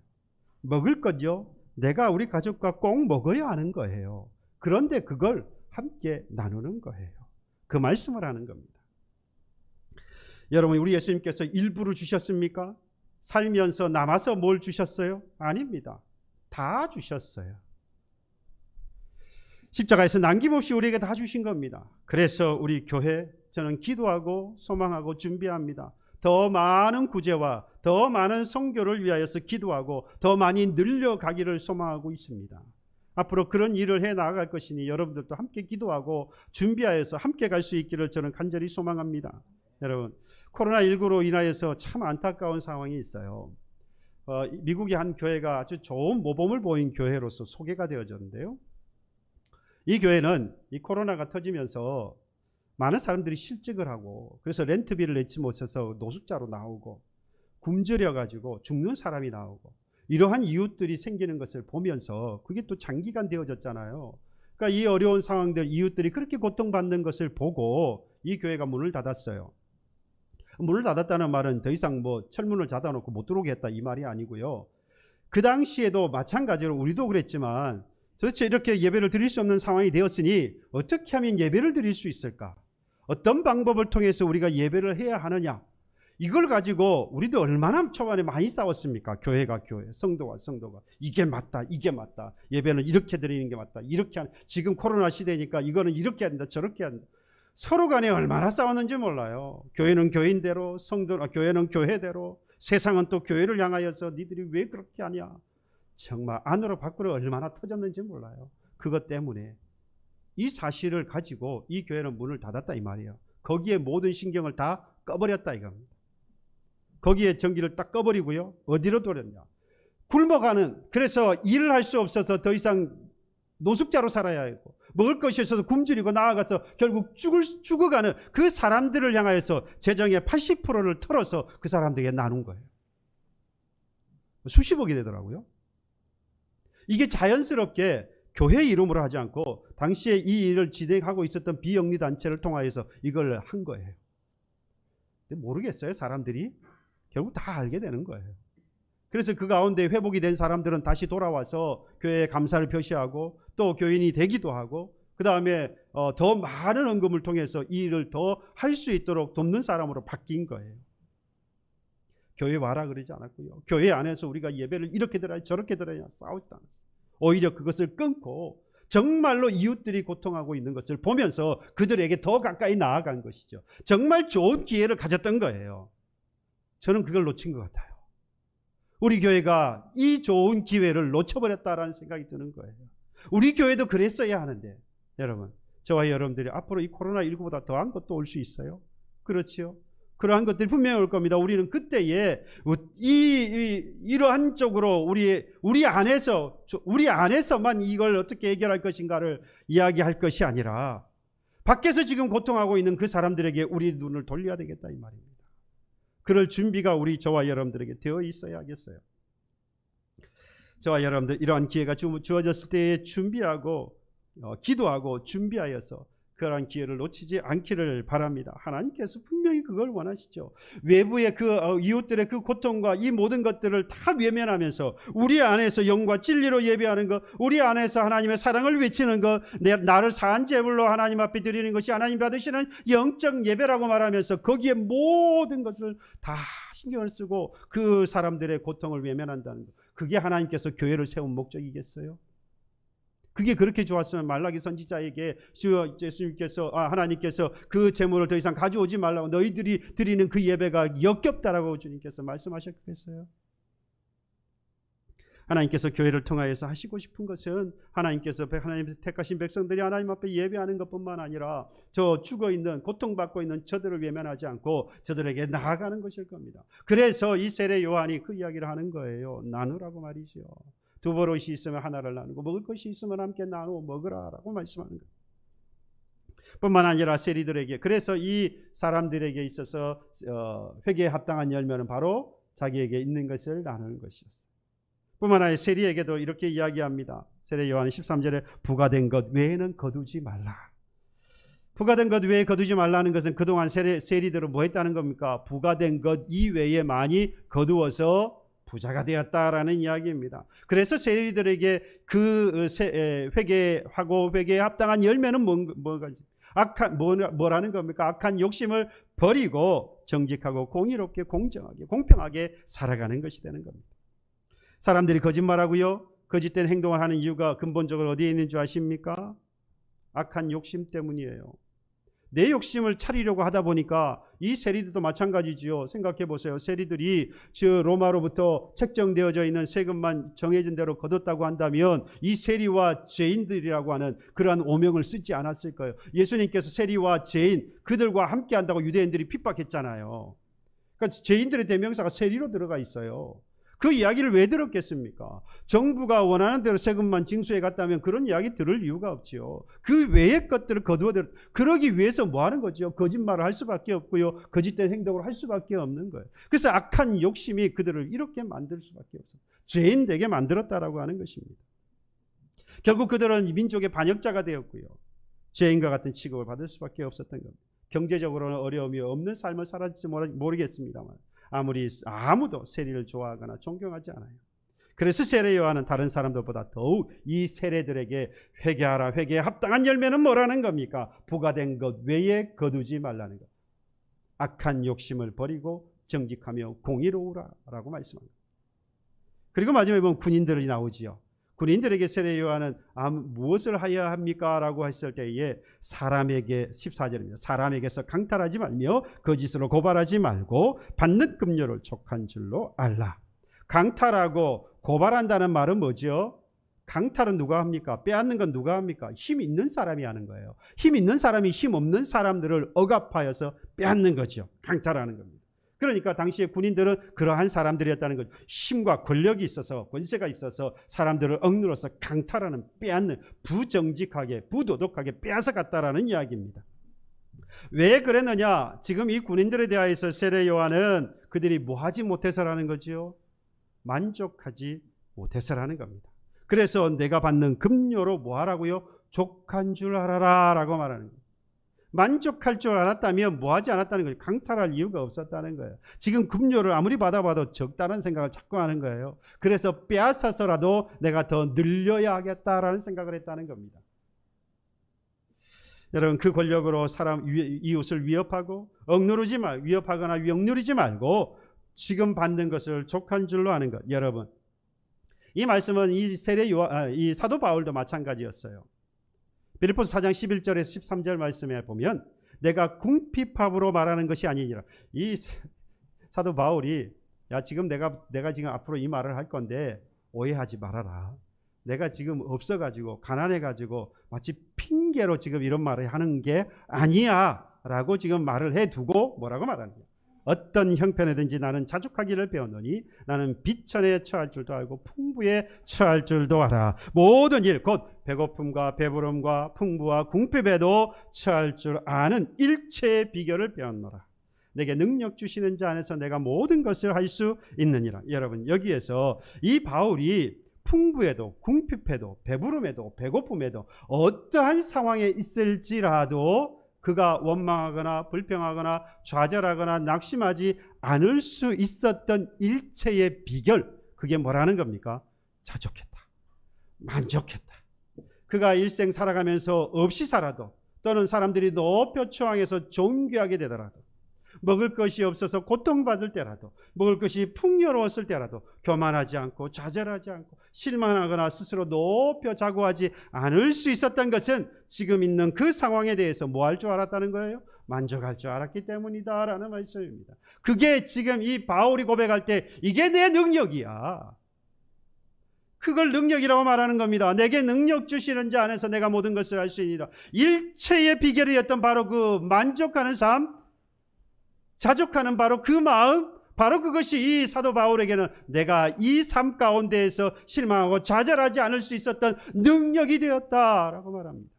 먹을 것요, 내가 우리 가족과 꼭 먹어야 하는 거예요. 그런데 그걸 함께 나누는 거예요. 그 말씀을 하는 겁니다. 여러분, 우리 예수님께서 일부러 주셨습니까? 살면서 남아서 뭘 주셨어요? 아닙니다. 다 주셨어요. 십자가에서 남김없이 우리에게 다 주신 겁니다. 그래서 우리 교회, 저는 기도하고 소망하고 준비합니다. 더 많은 구제와 더 많은 선교를 위하여서 기도하고 더 많이 늘려가기를 소망하고 있습니다. 앞으로 그런 일을 해 나아갈 것이니 여러분들도 함께 기도하고 준비하여서 함께 갈 수 있기를 저는 간절히 소망합니다. 여러분, 코로나19로 인하여서 참 안타까운 상황이 있어요. 미국의 한 교회가 아주 좋은 모범을 보인 교회로서 소개가 되어졌는데요. 이 교회는 이 코로나가 터지면서 많은 사람들이 실직을 하고, 그래서 렌트비를 내지 못해서 노숙자로 나오고, 굶주려 가지고 죽는 사람이 나오고, 이러한 이웃들이 생기는 것을 보면서 그게 또 장기간 되어졌잖아요. 그러니까 이 어려운 상황들, 이웃들이 그렇게 고통받는 것을 보고 이 교회가 문을 닫았어요. 문을 닫았다는 말은 더 이상 뭐 철문을 닫아놓고 못 들어오게 했다 이 말이 아니고요. 그 당시에도 마찬가지로 우리도 그랬지만 도대체 이렇게 예배를 드릴 수 없는 상황이 되었으니 어떻게 하면 예배를 드릴 수 있을까? 어떤 방법을 통해서 우리가 예배를 해야 하느냐? 이걸 가지고 우리도 얼마나 초반에 많이 싸웠습니까? 교회가 교회, 성도가 이게 맞다, 이게 맞다. 예배는 이렇게 드리는 게 맞다. 이렇게 지금 코로나 시대니까 이거는 이렇게 해야 된다, 저렇게 해야 된다. 서로 간에 얼마나 싸웠는지 몰라요. 교회는 교인대로, 교회는 교회대로, 세상은 또 교회를 향하여서 니들이 왜 그렇게 하냐. 정말 안으로 밖으로 얼마나 터졌는지 몰라요. 그것 때문에 이 사실을 가지고 이 교회는 문을 닫았다 이 말이에요. 거기에 모든 신경을 다 꺼버렸다 이겁니다. 거기에 전기를 딱 꺼버리고요. 어디로 돌렸냐? 굶어가는, 그래서 일을 할 수 없어서 더 이상 노숙자로 살아야 하고, 먹을 것이 없어서 굶주리고 나아가서 결국 죽어가는 그 사람들을 향하여서 재정의 80%를 털어서 그 사람들에게 나눈 거예요. 수십억이 되더라고요. 이게 자연스럽게 교회 이름으로 하지 않고 당시에 이 일을 진행하고 있었던 비영리 단체를 통하여서 이걸 한 거예요. 근데 모르겠어요. 사람들이 결국 다 알게 되는 거예요. 그래서 그 가운데 회복이 된 사람들은 다시 돌아와서 교회에 감사를 표시하고 또 교인이 되기도 하고, 그 다음에 더 많은 헌금을 통해서 이 일을 더 할 수 있도록 돕는 사람으로 바뀐 거예요. 교회 와라 그러지 않았고요. 교회 안에서 우리가 예배를 이렇게 들어야 저렇게 들어야 싸우지도 않았어요. 오히려 그것을 끊고 정말로 이웃들이 고통하고 있는 것을 보면서 그들에게 더 가까이 나아간 것이죠. 정말 좋은 기회를 가졌던 거예요. 저는 그걸 놓친 것 같아요. 우리 교회가 이 좋은 기회를 놓쳐버렸다라는 생각이 드는 거예요. 우리 교회도 그랬어야 하는데, 여러분, 저와 여러분들이 앞으로 이 코로나19보다 더한 것도 올 수 있어요. 그렇지요? 그러한 것들이 분명히 올 겁니다. 우리는 그때에 이러한 쪽으로 우리 안에서만 이걸 어떻게 해결할 것인가를 이야기할 것이 아니라 밖에서 지금 고통하고 있는 그 사람들에게 우리 눈을 돌려야 되겠다 이 말입니다. 그럴 준비가 저와 여러분들에게 되어 있어야 하겠어요. 저와 여러분들 이러한 기회가 주어졌을 때에 준비하고 기도하고 준비하여서 그러한 기회를 놓치지 않기를 바랍니다. 하나님께서 분명히 그걸 원하시죠. 외부의 그 이웃들의 그 고통과 이 모든 것들을 다 외면하면서 우리 안에서 영과 진리로 예배하는 것, 우리 안에서 하나님의 사랑을 외치는 것, 나를 사한 제물로 하나님 앞에 드리는 것이 하나님 받으시는 영적 예배라고 말하면서 거기에 모든 것을 다 신경을 쓰고 그 사람들의 고통을 외면한다는 것, 그게 하나님께서 교회를 세운 목적이겠어요? 그게 그렇게 좋았으면 말라기 선지자에게 예수님께서 하나님께서 그 제물을 더 이상 가져오지 말라고, 너희들이 드리는 그 예배가 역겹다라고 주님께서 말씀하셨겠어요? 하나님께서 교회를 통하여서 하시고 싶은 것은 하나님께서 하나님 택하신 백성들이 하나님 앞에 예배하는 것뿐만 아니라 저 죽어있는 고통받고 있는 저들을 외면하지 않고 저들에게 나아가는 것일 겁니다. 그래서 이 세례 요한이 그 이야기를 하는 거예요. 나누라고 말이죠. 두 버릇이 있으면 하나를 나누고 먹을 것이 있으면 함께 나누어 먹으라라고 말씀하는 거예요. 뿐만 아니라 세리들에게, 그래서 이 사람들에게 있어서 회개에 합당한 열매는 바로 자기에게 있는 것을 나누는 것이었어요. 뿐만 아니라 세리에게도 이렇게 이야기합니다. 세례 요한 13절에 부가된 것 외에는 거두지 말라. 부가된 것 외에 거두지 말라는 것은 그동안 세리들은 뭐 했다는 겁니까? 부가된 것 이외에 많이 거두어서 부자가 되었다라는 이야기입니다. 그래서 세리들에게 그 회개하고 회개에 합당한 열매는 뭐라는 겁니까? 악한 욕심을 버리고 정직하고 공의롭게 공정하게 공평하게 살아가는 것이 되는 겁니다. 사람들이 거짓말하고요, 거짓된 행동을 하는 이유가 근본적으로 어디에 있는 줄 아십니까? 악한 욕심 때문이에요. 내 욕심을 차리려고 하다 보니까 이 세리들도 마찬가지지요. 생각해 보세요. 세리들이 로마로부터 책정되어져 있는 세금만 정해진 대로 거뒀다고 한다면 이 세리와 죄인들이라고 하는 그러한 오명을 쓰지 않았을 거예요. 예수님께서 세리와 죄인 그들과 함께 한다고 유대인들이 핍박했잖아요. 그러니까 죄인들의 대명사가 세리로 들어가 있어요. 그 이야기를 왜 들었겠습니까? 정부가 원하는 대로 세금만 징수해 갔다면 그런 이야기 들을 이유가 없지요. 그 외의 것들을 거두어들, 그러기 위해서 뭐 하는 거죠? 거짓말을 할 수밖에 없고요, 거짓된 행동을 할 수밖에 없는 거예요. 그래서 악한 욕심이 그들을 이렇게 만들 수밖에 없어요. 죄인 되게 만들었다라고 하는 것입니다. 결국 그들은 민족의 반역자가 되었고요, 죄인과 같은 취급을 받을 수밖에 없었던 겁니다. 경제적으로는 어려움이 없는 삶을 살았을지 모르겠습니다만 아무도 세리를 좋아하거나 존경하지 않아요. 그래서 세례 요한은 다른 사람들보다 더욱 이 세례들에게 회개하라, 회개에 합당한 열매는 뭐라는 겁니까? 부가된 것 외에 거두지 말라는 것. 악한 욕심을 버리고 정직하며 공의로우라라고 말씀합니다. 그리고 마지막에 보면 군인들이 나오지요. 군인들에게 세례 요한은 무엇을 하여야 합니까? 라고 했을 때에 사람에게, 14절입니다. 사람에게서 강탈하지 말며 거짓으로 고발하지 말고 받는 급료를 족한 줄로 알라. 강탈하고 고발한다는 말은 뭐죠? 강탈은 누가 합니까? 빼앗는 건 누가 합니까? 힘 있는 사람이 하는 거예요. 힘 있는 사람이 힘 없는 사람들을 억압하여서 빼앗는 거죠. 강탈하는 겁니다. 그러니까 당시의 군인들은 그러한 사람들이었다는 거죠. 힘과 권력이 있어서, 권세가 있어서 사람들을 억눌러서 강탈하는, 빼앗는, 부정직하게 부도덕하게 빼앗아갔다라는 이야기입니다. 왜 그랬느냐? 지금 이 군인들에 대하여서 세례 요한은 그들이 뭐하지 못해서라는 거죠. 만족하지 못해서라는 겁니다. 그래서 내가 받는 급료로 뭐하라고요? 족한 줄 알아라 라고 말하는 거예요. 만족할 줄 알았다면 뭐하지 않았다는 거예요. 강탈할 이유가 없었다는 거예요. 지금 급료를 아무리 받아봐도 적다는 생각을 자꾸 하는 거예요. 그래서 빼앗아서라도 내가 더 늘려야 하겠다라는 생각을 했다는 겁니다. 여러분, 그 권력으로 이웃을 위협하고 위협하거나 억누르지 말고 지금 받는 것을 족한 줄로 아는 것. 여러분, 이 말씀은 이 사도 바울도 마찬가지였어요. 빌립보서 4장 11절에서 13절 말씀에 보면 내가 궁핍함으로 말하는 것이 아니니라. 이 사도 바울이 지금 내가 지금 앞으로 이 말을 할 건데 오해하지 말아라. 내가 지금 없어가지고 가난해가지고 마치 핑계로 지금 이런 말을 하는 게 아니야 라고 지금 말을 해두고 뭐라고 말하는 거예요. 어떤 형편에든지 나는 자족하기를 배웠노니 나는 비천에 처할 줄도 알고 풍부에 처할 줄도 알아. 모든 일 곧 배고픔과 배부름과 풍부와 궁핍에도 처할 줄 아는 일체의 비결을 배웠노라. 내게 능력 주시는 자 안에서 내가 모든 것을 할 수 있느니라. 여러분, 여기에서 이 바울이 풍부해도 궁핍해도 배부름에도 배고픔에도 어떠한 상황에 있을지라도 그가 원망하거나 불평하거나 좌절하거나 낙심하지 않을 수 있었던 일체의 비결, 그게 뭐라는 겁니까? 자족했다, 만족했다. 그가 일생 살아가면서 없이 살아도, 또는 사람들이 높여 초항해서 존귀하게 되더라도, 먹을 것이 없어서 고통받을 때라도, 먹을 것이 풍요로웠을 때라도 교만하지 않고 좌절하지 않고 실망하거나 스스로 높여 자고하지 않을 수 있었던 것은 지금 있는 그 상황에 대해서 뭐 할 줄 알았다는 거예요? 만족할 줄 알았기 때문이다 라는 말씀입니다. 그게 지금 이 바울이 고백할 때 이게 내 능력이야, 그걸 능력이라고 말하는 겁니다. 내게 능력 주시는 자 안에서 내가 모든 것을 할 수 있느니라. 일체의 비결이었던 바로 그 만족하는 삶, 자족하는 바로 그 마음, 바로 그것이 이 사도 바울에게는 내가 이 삶 가운데에서 실망하고 좌절하지 않을 수 있었던 능력이 되었다라고 말합니다.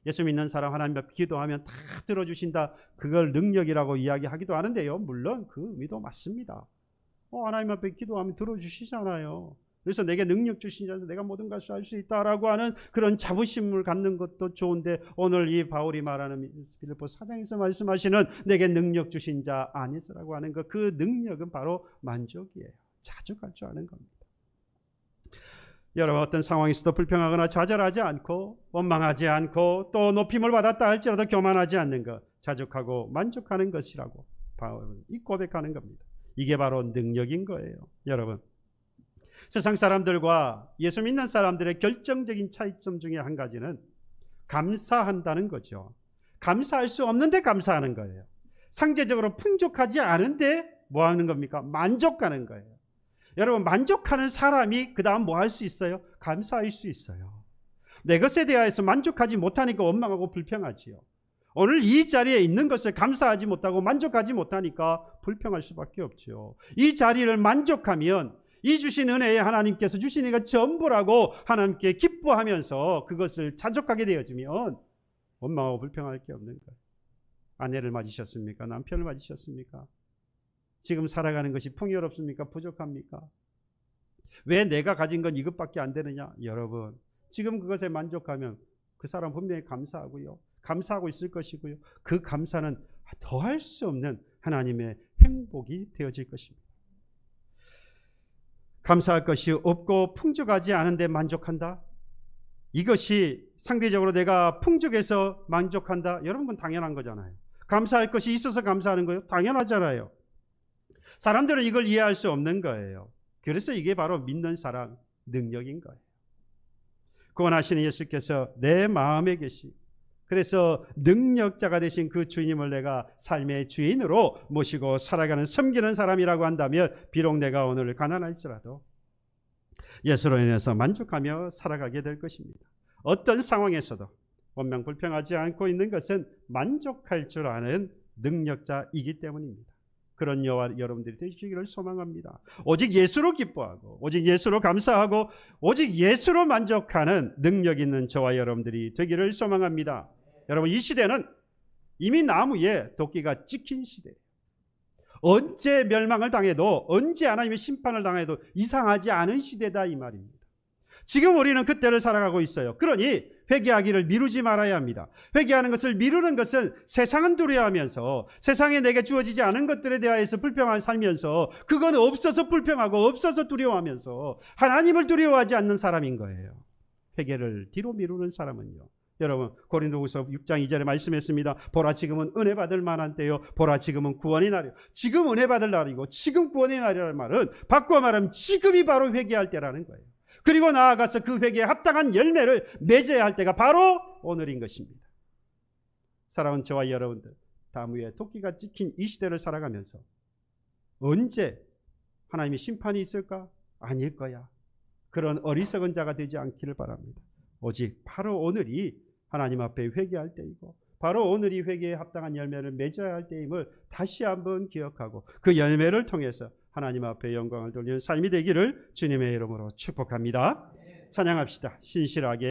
예수 믿는 사람 하나님 앞에 기도하면 다 들어주신다, 그걸 능력이라고 이야기하기도 하는데요, 물론 그 의미도 맞습니다. 하나님 앞에 기도하면 들어주시잖아요. 그래서 내게 능력 주신 자에서 내가 모든 것을 할 수 있다라고 하는 그런 자부심을 갖는 것도 좋은데, 오늘 이 바울이 말하는 빌립보 4장에서 말씀하시는 내게 능력 주신 자 안에서라고 하는 것, 그 능력은 바로 만족이에요. 자족할 줄 아는 겁니다. 여러분, 어떤 상황에서도 불평하거나 좌절하지 않고 원망하지 않고 또 높임을 받았다 할지라도 교만하지 않는 것, 자족하고 만족하는 것이라고 바울은 이 고백하는 겁니다. 이게 바로 능력인 거예요. 여러분, 세상 사람들과 예수 믿는 사람들의 결정적인 차이점 중에 한 가지는 감사한다는 거죠. 감사할 수 없는데 감사하는 거예요. 상대적으로 풍족하지 않은데 뭐 하는 겁니까? 만족하는 거예요. 여러분, 만족하는 사람이 그 다음 뭐 할 수 있어요? 감사할 수 있어요. 내 것에 대하여서 만족하지 못하니까 원망하고 불평하지요. 오늘 이 자리에 있는 것을 감사하지 못하고 만족하지 못하니까 불평할 수밖에 없죠. 이 자리를 만족하면 이 주신 은혜에 하나님께서 주신 이가 전부라고 하나님께 기뻐하면서 그것을 자족하게 되어지면 원망하고 불평할 게 없는 거예요. 아내를 맞으셨습니까? 남편을 맞으셨습니까? 지금 살아가는 것이 풍요롭습니까? 부족합니까? 왜 내가 가진 건 이것밖에 안 되느냐? 여러분, 지금 그것에 만족하면 그 사람 분명히 감사하고요, 감사하고 있을 것이고요, 그 감사는 더할 수 없는 하나님의 행복이 되어질 것입니다. 감사할 것이 없고 풍족하지 않은데 만족한다? 이것이 상대적으로 내가 풍족해서 만족한다? 여러분, 그건 당연한 거잖아요. 감사할 것이 있어서 감사하는 거예요? 당연하잖아요. 사람들은 이걸 이해할 수 없는 거예요. 그래서 이게 바로 믿는 사람 능력인 거예요. 구원하시는 예수께서 내 마음에 계시, 그래서 능력자가 되신 그 주님을 내가 삶의 주인으로 모시고 살아가는, 섬기는 사람이라고 한다면 비록 내가 오늘 가난할지라도 예수로 인해서 만족하며 살아가게 될 것입니다. 어떤 상황에서도 원망 불평하지 않고 있는 것은 만족할 줄 아는 능력자이기 때문입니다. 그런 여와 여러분들이 되시기를 소망합니다. 오직 예수로 기뻐하고 오직 예수로 감사하고 오직 예수로 만족하는 능력 있는 저와 여러분들이 되기를 소망합니다. 여러분, 이 시대는 이미 나무에 도끼가 찍힌 시대예요. 언제 멸망을 당해도, 언제 하나님의 심판을 당해도 이상하지 않은 시대다, 이 말입니다. 지금 우리는 그때를 살아가고 있어요. 그러니 회개하기를 미루지 말아야 합니다. 회개하는 것을 미루는 것은 세상은 두려워하면서 세상에 내게 주어지지 않은 것들에 대하여서 불평하며 살면서, 그건 없어서 불평하고 없어서 두려워하면서 하나님을 두려워하지 않는 사람인 거예요. 회개를 뒤로 미루는 사람은요, 여러분, 고린도후서 6장 2절에 말씀했습니다. 보라, 지금은 은혜 받을 만한 때요, 보라, 지금은 구원의 날이요. 지금 은혜 받을 날이고 지금 구원의 날이라는 말은, 바꿔 말하면 지금이 바로 회개할 때라는 거예요. 그리고 나아가서 그 회개에 합당한 열매를 맺어야 할 때가 바로 오늘인 것입니다. 사랑하는 저와 여러분들, 나무에 도끼가 찍힌 이 시대를 살아가면서 언제 하나님의 심판이 있을까? 아닐 거야. 그런 어리석은 자가 되지 않기를 바랍니다. 오직 바로 오늘이 하나님 앞에 회개할 때이고, 바로 오늘이 회개에 합당한 열매를 맺어야 할 때임을 다시 한번 기억하고, 그 열매를 통해서 하나님 앞에 영광을 돌리는 삶이 되기를 주님의 이름으로 축복합니다. 찬양합시다. 신실하게.